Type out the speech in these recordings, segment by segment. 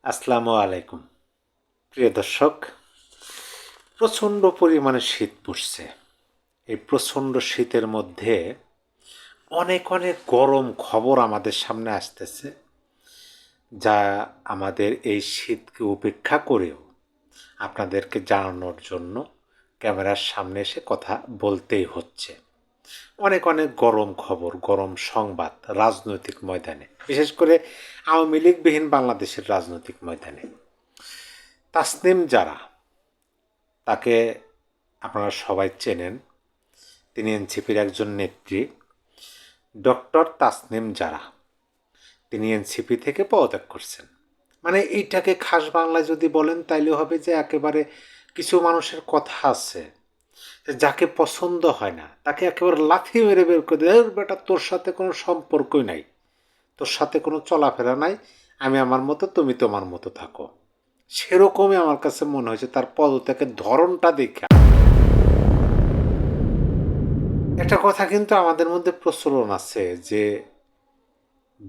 আসসালামু আলাইকুম প্রিয় দর্শক। প্রচণ্ড পরিমাণে শীত পড়ছে। এই প্রচণ্ড শীতের মধ্যে অনেক অনেক গরম খবর আমাদের সামনে আসতেছে, যা আমাদের এই শীতকে উপেক্ষা করেও আপনাদেরকে জানানোর জন্য ক্যামেরার সামনে এসে কথা বলতেই হচ্ছে। অনেক অনেক গরম খবর, গরম সংবাদ রাজনৈতিক ময়দানে, বিশেষ করে আওয়ামী লীগবিহীন বাংলাদেশের রাজনৈতিক ময়দানে। তাসনিম জারা, তাকে আপনারা সবাই চেনেন। তিনি এনসিপির একজন নেত্রী, ডক্টর তাসনিম জারা। তিনি এনসিপি থেকে পদত্যাগ করছেন। মানে এইটাকে খাস বাংলায় যদি বলেন তাইলে হবে যে একেবারে কিছু মানুষের কথা আছে, যাকে পছন্দ হয় না তাকে একেবারে লাথি মেরে বের করে দেয়, বেটা তোর সাথে কোনো সম্পর্কই নাই, তোর সাথে কোনো চলাফেরা নাই, আমি আমার মতো তুমি তোমার মতো থাকো। সেরকমই আমার কাছে মনে হয়েছে তার পদত্যাগের ধরনটা দেখে। একটা কথা কিন্তু আমাদের মধ্যে প্রচলন আছে যে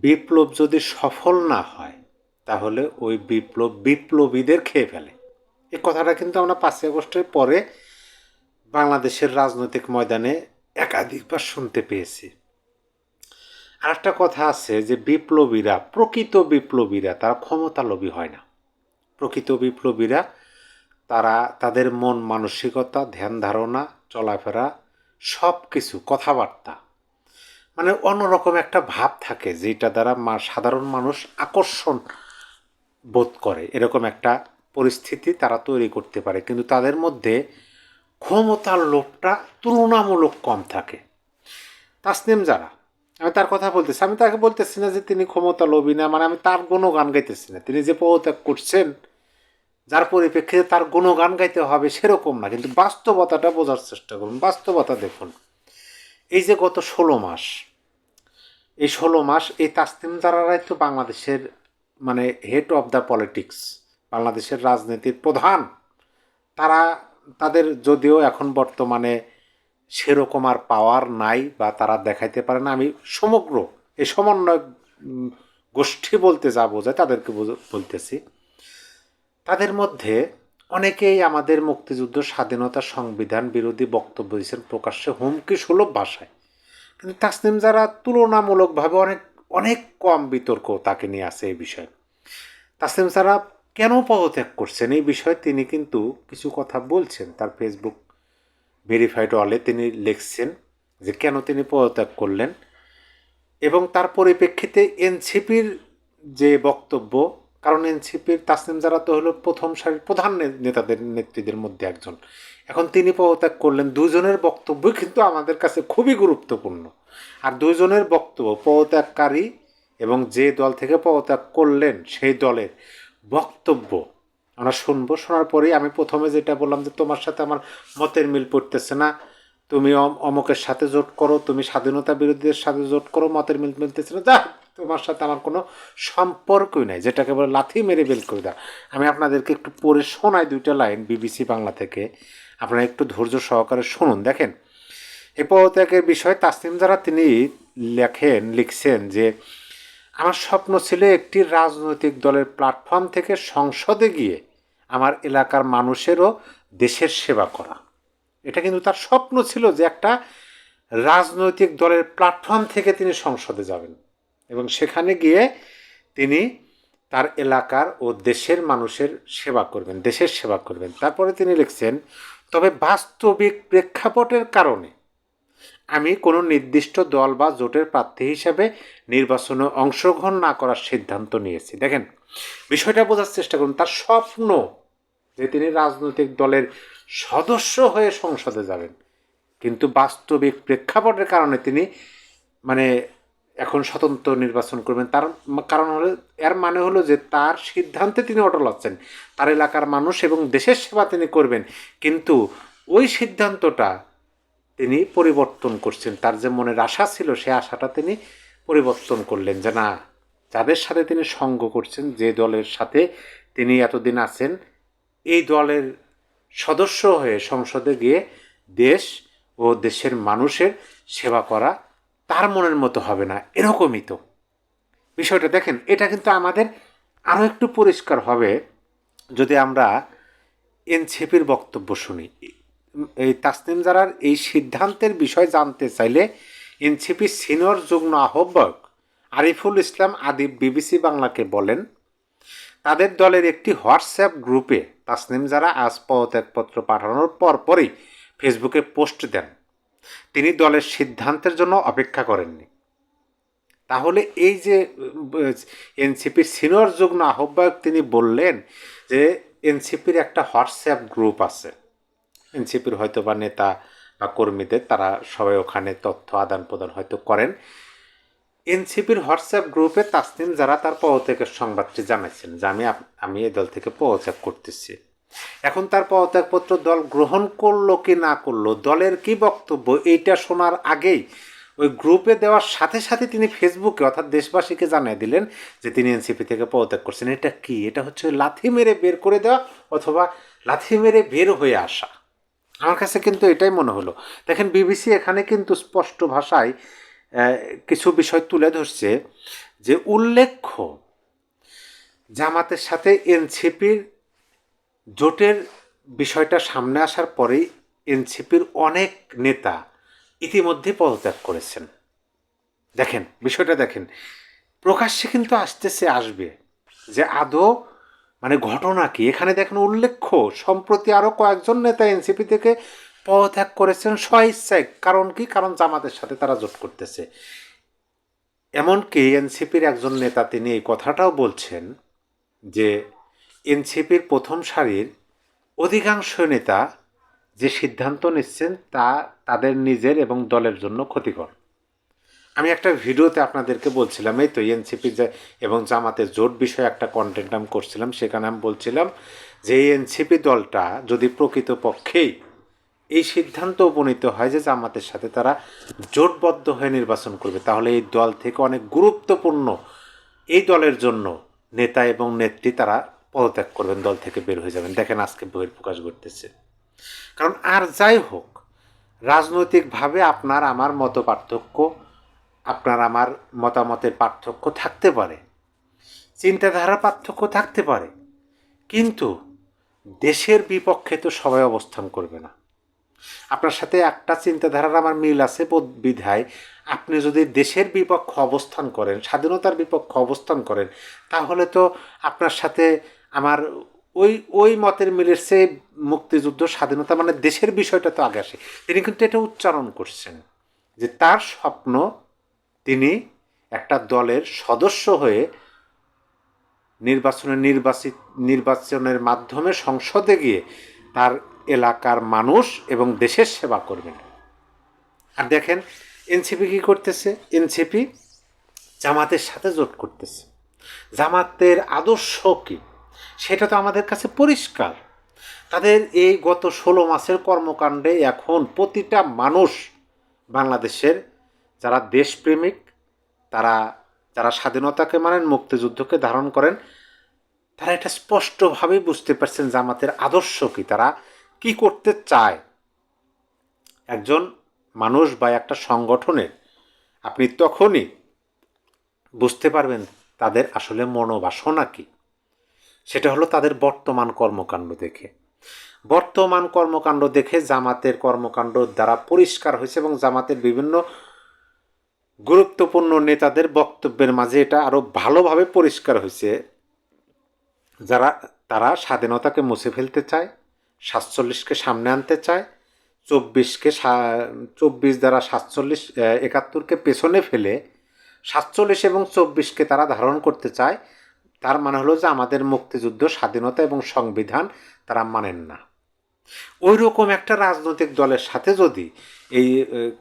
বিপ্লব যদি সফল না হয় তাহলে ওই বিপ্লব বিপ্লবীদের খেয়ে ফেলে। এই কথাটা কিন্তু আমরা 5ই আগস্টের পরে বাংলাদেশের রাজনৈতিক ময়দানে একাধিকবার শুনতে পেয়েছি। আর একটা কথা আছে যে বিপ্লবীরা, প্রকৃত বিপ্লবীরা তারা ক্ষমতালোভী হয় না। প্রকৃত বিপ্লবীরা তারা তাদের মন মানসিকতা, ধ্যান ধারণা, চলাফেরা, সব কিছু, কথাবার্তা, মানে অন্যরকম একটা ভাব থাকে যেটা দ্বারা সাধারণ মানুষ আকর্ষণ বোধ করে, এরকম একটা পরিস্থিতি তারা তৈরি করতে পারে। কিন্তু তাদের মধ্যে ক্ষমতার লোভটা তুলনামূলক কম থাকে। তাসনিম জারা, আমি তার কথা বলতেছি, আমি তাকে বলতেছি না যে তিনি ক্ষমতা লোভী না, মানে আমি তার গুণগান গাইতেছি না। তিনি যে পদত্যাগ করছেন যার পরিপ্রেক্ষিতে তার গুণগান গাইতে হবে সেরকম না, কিন্তু বাস্তবতাটা বোঝার চেষ্টা করুন। বাস্তবতা দেখুন, এই যে গত 16 মাস, এই 16 মাস এই তাসনিম জারারাই তো বাংলাদেশের মানে হেড অফ দ্য পলিটিক্স, বাংলাদেশের রাজনীতির প্রধান। তারা, তাদের যদিও এখন বর্তমানে সেরকম আর পাওয়ার নাই বা তারা দেখাইতে পারে না, আমি সমগ্র এই সমন্বয় গোষ্ঠী বলতে যা বোঝায় তাদেরকে বলতেছি। তাদের মধ্যে অনেকেই আমাদের মুক্তিযুদ্ধ, স্বাধীনতা, সংবিধান বিরোধী বক্তব্য দিয়েছেন প্রকাশ্যে হুমকি সুলভ ভাষায়। কিন্তু তাসনিম জারা তুলনামূলকভাবে অনেক অনেক কম বিতর্ক তাকে নিয়ে আসে এই বিষয়ে। তাসনিম জারা কেন পদত্যাগ করছেন এই বিষয়ে তিনি কিন্তু কিছু কথা বলছেন। তার ফেসবুক ভেরিফাইড ওয়ালে তিনি লিখছেন যে কেন তিনি পদত্যাগ করলেন, এবং তার পরিপ্রেক্ষিতে এনসিপির যে বক্তব্য, কারণ এনসিপির তাসনিম জারা তো হলো প্রথম সারির প্রধান নেতাদের, নেত্রীদের মধ্যে একজন। এখন তিনি পদত্যাগ করলেন, দুজনের বক্তব্যই কিন্তু আমাদের কাছে খুবই গুরুত্বপূর্ণ। আর দুজনের বক্তব্য, পদত্যাগকারী এবং যে দল থেকে পদত্যাগ করলেন সেই দলের বক্তব্য আমরা শুনবো। শোনার পরেই আমি প্রথমে যেটা বললাম যে তোমার সাথে আমার মতের মিল পড়তেছে না, তুমি অমকের সাথে জোট করো, তুমি স্বাধীনতা বিরোধীদের সাথে জোট করো, মতের মিল মিলতেছে না, যা তোমার সাথে আমার কোনো সম্পর্কই নাই, যেটাকে বলে লাথি মেরে বেল করে দাও। আমি আপনাদেরকে একটু পড়ে শোনাই 2টা লাইন বিবিসি বাংলা থেকে, আপনারা একটু ধৈর্য সহকারে শুনুন। দেখেন, এ পদত্যাগের বিষয়ে তাসনিম জারা তিনি লিখছেন যে আমার স্বপ্ন ছিল একটি রাজনৈতিক দলের প্ল্যাটফর্ম থেকে সংসদে গিয়ে আমার এলাকার মানুষেরও দেশের সেবা করা। এটা কিন্তু তার স্বপ্ন ছিল যে একটা রাজনৈতিক দলের প্ল্যাটফর্ম থেকে তিনি সংসদে যাবেন এবং সেখানে গিয়ে তিনি তার এলাকার ও দেশের মানুষের সেবা করবেন, দেশের সেবা করবেন। তারপরে তিনি লিখছেন, তবে বাস্তবিক প্রেক্ষাপটের কারণে আমি কোনো নির্দিষ্ট দল বা জোটের প্রার্থী হিসেবে নির্বাচনে অংশগ্রহণ না করার সিদ্ধান্ত নিয়েছি। দেখেন, বিষয়টা বোঝার চেষ্টা করুন। তার স্বপ্ন যে তিনি রাজনৈতিক দলের সদস্য হয়ে সংসদে যাবেন, কিন্তু বাস্তবিক প্রেক্ষাপটের কারণে তিনি মানে এখন স্বতন্ত্র নির্বাচন করবেন। তার কারণ হলো, এর মানে হলো যে তার সিদ্ধান্তে তিনি অটল আছেন, তার এলাকার মানুষ এবং দেশের সেবা তিনি করবেন, কিন্তু ওই সিদ্ধান্তটা তিনি পরিবর্তন করছেন। তার যে মনের আশা ছিল সে আশাটা তিনি পরিবর্তন করলেন, যে না, যাদের সাথে তিনি সঙ্গ করছেন, যে দলের সাথে তিনি এতদিন আছেন, এই দলের সদস্য হয়ে সংসদে গিয়ে দেশ ও দেশের মানুষের সেবা করা তার মনের মতো হবে না। এরকমই তো বিষয়টা। দেখেন, এটা কিন্তু আমাদের আরও একটু পরিষ্কার হবে যদি আমরা এনসিপির বক্তব্য শুনি। এই তাসনিম জারার এই সিদ্ধান্তের বিষয় জানতে চাইলে এনসিপির সিনিয়র যুগ্ম আহ্বায়ক আরিফুল ইসলাম আদিব বিবিসি বাংলাকে বলেন, তাদের দলের একটি হোয়াটসঅ্যাপ গ্রুপে তাসনিম জারা আজ পদত্যাগপত্র পাঠানোর পরপরই ফেসবুকে পোস্ট দেন তিনি দলের সিদ্ধান্তের জন্য অপেক্ষা করেননি। তাহলে এই যে এনসিপির সিনিয়র যুগ্ম আহ্বায়ক তিনি বললেন যে এনসিপির একটা হোয়াটসঅ্যাপ গ্রুপ আছে, এনসিপির হয়তো বা নেতা বা কর্মীদের, তারা সবাই ওখানে তথ্য আদান প্রদান হয়তো করেন। এনসিপির হোয়াটসঅ্যাপ গ্রুপে তাসনিম জারা তার পদত্যাগের সংবাদটি জানাইছেন যে আমি এই দল থেকে পদত্যাগ করতেছি। এখন তার পদত্যাগপত্র দল গ্রহণ করলো কি না করলো, দলের কি বক্তব্য, এইটা শোনার আগেই ওই গ্রুপে দেওয়ার সাথে সাথে তিনি ফেসবুকে অর্থাৎ দেশবাসীকে জানিয়ে দিলেন যে তিনি এনসিপি থেকে পদত্যাগ করছেন। এটা কি? এটা হচ্ছে লাথি মেরে বের করে দেওয়া অথবা লাথি মেরে বের হয়ে আসা। আমার কাছে কিন্তু এটাই মনে হলো। দেখেন, বিবিসি এখানে কিন্তু স্পষ্ট ভাষায় কিছু বিষয় তুলে ধরছে যে উল্লেখ্য জামাতের সাথে এনসিপির জোটের বিষয়টা সামনে আসার পরেই এনসিপির অনেক নেতা ইতিমধ্যে পদত্যাগ করেছেন। দেখেন বিষয়টা, দেখেন প্রকাশ্যে কিন্তু আসবে যে আদৌ মানে ঘটনা কি এখানে। দেখেন উল্লেখ্য সম্প্রতি আরও কয়েকজন নেতা এনসিপি থেকে পদত্যাগ করেছেন স্বইচ্ছায়। কারণ কি? কারণ জামাতের সাথে তারা জোট করতেছে। এমনকি এনসিপির একজন নেতা তিনি এই কথাটাও বলছেন যে এনসিপির প্রথম সারির অধিকাংশ নেতা যে সিদ্ধান্ত নিচ্ছেন তা তাদের নিজের এবং দলের জন্য ক্ষতিকর। আমি একটা ভিডিওতে আপনাদেরকে বলছিলাম, এই তো এনসিপি এবং জামাতের জোট বিষয়ে একটা কন্টেন্ট আমি করছিলাম, সেখানে আমি বলছিলাম যে এই এনসিপি দলটা যদি প্রকৃতপক্ষেই এই সিদ্ধান্ত উপনীত হয় যে জামাতের সাথে তারা জোটবদ্ধ হয়ে নির্বাচন করবে, তাহলে এই দল থেকে অনেক গুরুত্বপূর্ণ এই দলের জন্য নেতা এবং নেত্রী তারা পদত্যাগ করবেন, দল থেকে বের হয়ে যাবেন। দেখেন আজকে বহিঃপ্রকাশ ঘটতেছে। কারণ আর যাই হোক, রাজনৈতিকভাবে আপনার আমার মত পার্থক্য, আপনার আমার মতামতের পার্থক্য থাকতে পারে, চিন্তাধারার পার্থক্য থাকতে পারে, কিন্তু দেশের বিপক্ষে তো সবাই অবস্থান করবে না। আপনার সাথে একটা চিন্তাধারার আমার মিল আছে বিধায় আপনি যদি দেশের বিপক্ষে অবস্থান করেন, স্বাধীনতার বিপক্ষে অবস্থান করেন, তাহলে তো আপনার সাথে আমার ওই মতের মিলের চেয়ে মুক্তিযুদ্ধ, স্বাধীনতা মানে দেশের বিষয়টা তো আগে আসে। তিনি কিন্তু এটা উচ্চারণ করছেন যে তার স্বপ্ন তিনি একটা দলের সদস্য হয়ে নির্বাচনের মাধ্যমে সংসদে গিয়ে তার এলাকার মানুষ এবং দেশের সেবা করবেন। আর দেখেন এনসিপি কী করতেছে? এনসিপি জামাতের সাথে জোট করতেছে। জামাতের আদর্শ কী সেটা তো আমাদের কাছে পরিষ্কার। তাদের এই গত 16 মাসের কর্মকাণ্ডে এখন প্রতিটা মানুষ বাংলাদেশের যারা দেশপ্রেমিক, যারা স্বাধীনতাকে মানেন, মুক্তিযুদ্ধকে ধারণ করেন, তারা এটা স্পষ্টভাবেই বুঝতে পারছেন জামাতের আদর্শ কী, তারা কি করতে চায়। একজন মানুষ বা একটা সংগঠনের আপনি তখনই বুঝতে পারবেন তাদের আসলে মনোবাসনা কী। সেটা হলো তাদের বর্তমান কর্মকাণ্ড দেখে জামাতের কর্মকাণ্ড দ্বারা পরিষ্কার হয়েছে এবং জামাতের বিভিন্ন গুরুত্বপূর্ণ নেতাদের বক্তব্যের মাঝে এটা আরও ভালোভাবে পরিষ্কার হয়েছে। তারা স্বাধীনতাকে মুছে ফেলতে চায়, 47কে সামনে আনতে চায়, 24 দ্বারা 47 71কে পেছনে ফেলে 47 এবং 24কে তারা ধারণ করতে চায়। তার মানে হলো যে আমাদের মুক্তিযুদ্ধ, স্বাধীনতা এবং সংবিধান তারা মানেন না। ওই রকম একটা রাজনৈতিক দলের সাথে যদি এই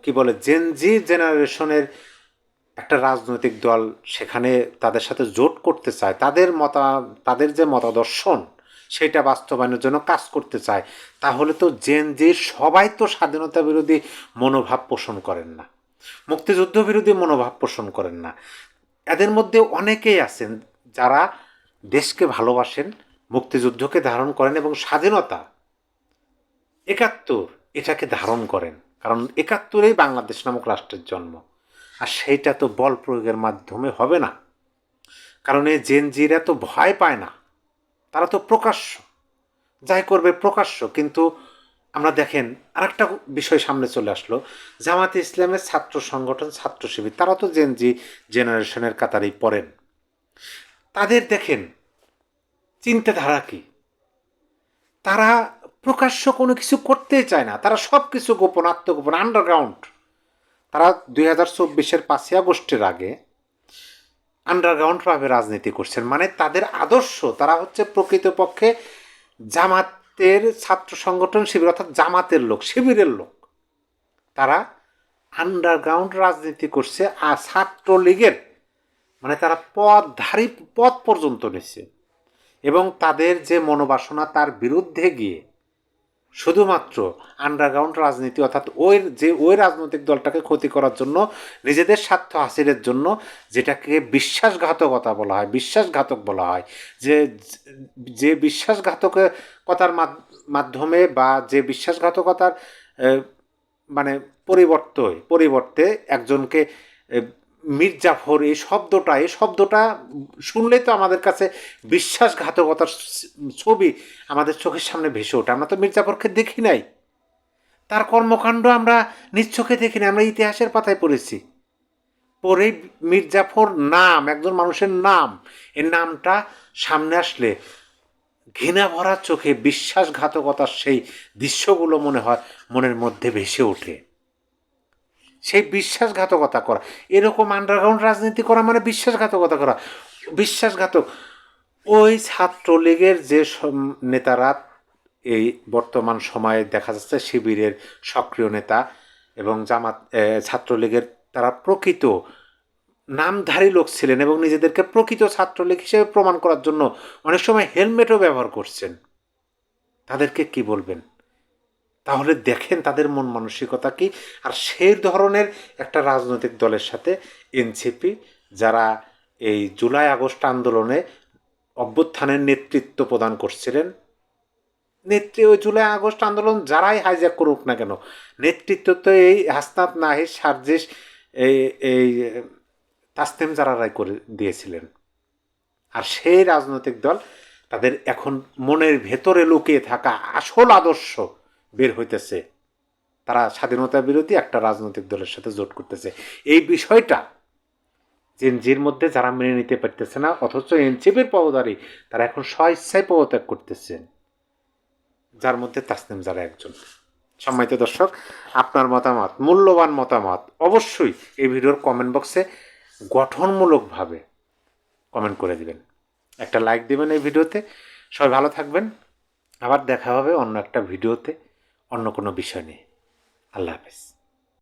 কি বলে জেনজি জেনারেশনের একটা রাজনৈতিক দল সেখানে তাদের সাথে জোট করতে চায়, তাদের যে মতাদর্শন সেটা বাস্তবায়নের জন্য কাজ করতে চায়, তাহলে তো জেনজির সবাই তো স্বাধীনতা বিরোধী মনোভাব পোষণ করেন না, মুক্তিযুদ্ধ বিরোধী মনোভাব পোষণ করেন না। এদের মধ্যে অনেকেই আছেন যারা দেশকে ভালোবাসেন, মুক্তিযুদ্ধকে ধারণ করেন এবং স্বাধীনতা 71 এটাকে ধারণ করেন। কারণ 71-এই বাংলাদেশ নামক রাষ্ট্রের জন্ম, আর সেইটা তো বল প্রয়োগের মাধ্যমে হবে না। কারণ এই জেনজিরা তো ভয় পায় না, তারা তো প্রকাশ্য, যাই করবে প্রকাশ্য। কিন্তু আমরা দেখেন আরেকটা বিষয় সামনে চলে আসলো, জামাতে ইসলামের ছাত্র সংগঠন ছাত্র শিবির তারা তো জেনজি জেনারেশনের কাতারেই পড়েন। তাদের দেখেন চিন্তাধারা কি, তারা প্রকাশ্য কোনো কিছু করতেই চায় না, তারা সব কিছু গোপন, আত্মগোপন, আন্ডারগ্রাউন্ড। তারা 2024-এর 5ই আগস্টের আগে আন্ডারগ্রাউন্ডভাবে রাজনীতি করছেন। মানে তাদের আদর্শ, তারা হচ্ছে প্রকৃতপক্ষে জামাতের ছাত্র সংগঠন শিবির অর্থাৎ জামাতের লোক, শিবিরের লোক। তারা আন্ডারগ্রাউন্ড রাজনীতি করছে। আর ছাত্রলীগের মানে তারা পদ পর্যন্ত নিচ্ছে, এবং তাদের যে মনোবাসনা তার বিরুদ্ধে গিয়ে শুধুমাত্র আন্ডারগ্রাউন্ড রাজনীতি অর্থাৎ ওই রাজনৈতিক দলটাকে ক্ষতি করার জন্য, নিজেদের স্বার্থ হাসিলের জন্য, যেটাকে বিশ্বাসঘাতকতা বলা হয়, বিশ্বাসঘাতক বলা হয়, যে বিশ্বাসঘাতকতার মাধ্যমে বা যে বিশ্বাসঘাতকতার মানে পরিবর্তে একজনকে মির্জাফর এই শব্দটা শুনলেই তো আমাদের কাছে বিশ্বাসঘাতকতার ছবি আমাদের চোখের সামনে ভেসে ওঠে। আমরা তো মির্জাফরকে দেখি নাই, তার কর্মকাণ্ড আমরা নিজ চোখে দেখি না, আমরা ইতিহাসের পাতায় পড়েছি। পরে মির্জাফর নাম, একজন মানুষের নাম, এর নামটা সামনে আসলে ঘৃণা ভরা চোখে বিশ্বাসঘাতকতার সেই দৃশ্যগুলো মনের মধ্যে ভেসে ওঠে। সেই বিশ্বাসঘাতকতা করা, এরকম আন্ডারগ্রাউন্ড রাজনীতি করা মানে বিশ্বাসঘাতকতা করা। বিশ্বাসঘাতক ওই ছাত্রলীগের যে নেতারা এই বর্তমান সময়ে দেখা যাচ্ছে শিবিরের সক্রিয় নেতা এবং ছাত্রলীগের তারা প্রকৃত নামধারী লোক ছিলেন এবং নিজেদেরকে প্রকৃত ছাত্রলীগ হিসেবে প্রমাণ করার জন্য অনেক সময় হেলমেটও ব্যবহার করছেন। তাদেরকে কি বলবেন? তাহলে দেখেন তাদের মন মানসিকতা কি। আর সেই ধরনের একটা রাজনৈতিক দলের সাথে এনসিপি, যারা এই জুলাই আগস্ট আন্দোলনে অভ্যুত্থানের নেতৃত্ব প্রদান করছিলেন, ওই জুলাই আগস্ট আন্দোলন যারাই হাইজ্যাক করুক না কেন, নেতৃত্ব তো এই হাসনাত নাহিদ সার্জিস এই তাসনিম জারারাই করে দিয়েছিলেন। আর সেই রাজনৈতিক দল তাদের এখন মনের ভেতরে লুকিয়ে থাকা আসল আদর্শ বের হইতেছে, তারা স্বাধীনতা বিরোধী একটা রাজনৈতিক দলের সাথে জোট করতেছে। এই বিষয়টা জেনজির মধ্যে যারা মেনে নিতে পারতেছে না, অথচ এনসিপির পদধারী তারা এখন স্বইচ্ছায় পদত্যাগ করতেছেন, যার মধ্যে তাসনিম জারা একজন। সম্মানিত দর্শক, আপনার মতামত, মূল্যবান মতামত অবশ্যই এই ভিডিওর কমেন্ট বক্সে গঠনমূলকভাবে কমেন্ট করে দিবেন, একটা লাইক দিবেন এই ভিডিওতে। সবাই ভালো থাকবেন, আবার দেখা হবে অন্য একটা ভিডিওতে অন্য কোনো বিষয় নিয়ে। আল্লাহ হাফেজ।